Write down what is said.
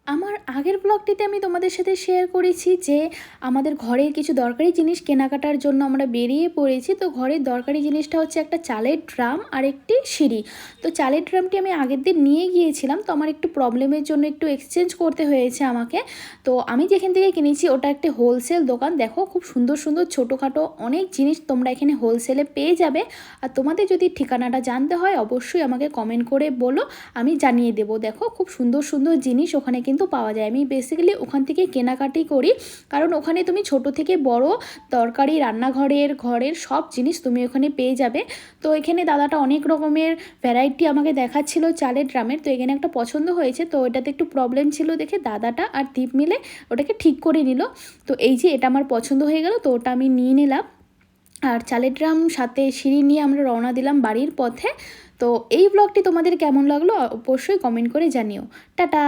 আমার আগের ব্লগটিতে আমি তোমাদের সাথে শেয়ার করেছি যে আমাদের ঘরের কিছু দরকারি জিনিস কেনাকাটার জন্য আমরা বেরিয়ে পড়েছি। তো ঘরের দরকারি জিনিসটা হচ্ছে একটা চালের ড্রাম আর একটি সিঁড়ি। তো চালের ড্রামটি আমি আগের দিন নিয়ে গিয়েছিলাম, তো আমার একটু প্রবলেমের জন্য একটু এক্সচেঞ্জ করতে হয়েছে আমাকে। তো আমি যেখান থেকে কিনেছি ওটা একটি হোলসেল দোকান। দেখো খুব সুন্দর সুন্দর ছোটোখাটো অনেক জিনিস তোমরা এখানে হোলসেলে পেয়ে যাবে। আর তোমাদের যদি ঠিকানাটা জানতে হয় অবশ্যই আমাকে কমেন্ট করে বলো, আমি জানিয়ে দেবো। দেখো খুব সুন্দর সুন্দর জিনিস ওখানে কিন্তু পাওয়া যায়। আমি বেসিক্যালি ওখান থেকে কেনাকাটি করি, কারণ ওখানে তুমি ছোট থেকে বড় তরকারি, ঘরের সব জিনিস তুমি ওখানে পেয়ে যাবে। তো এখানে দাদাটা অনেক রকমের ভ্যারাইটি আমাকে দেখাচ্ছিল চালের ড্রামের। তো এখানে একটা পছন্দ হয়েছে, তো এটাতে একটু প্রবলেম ছিল দেখে দাদাটা আর দীপ মিলে ওটাকে ঠিক করে নিল। তো এই যে এটা আমার পছন্দ হয়ে গেল, তো ওটা আমি নিয়ে নিলাম। আর চালের ড্রাম সাথে সিঁড়ি নিয়ে আমরা রওনা দিলাম বাড়ির পথে। তো এই ব্লগটি তোমাদের কেমন লাগলো অবশ্যই কমেন্ট করে জানিও। টাটা।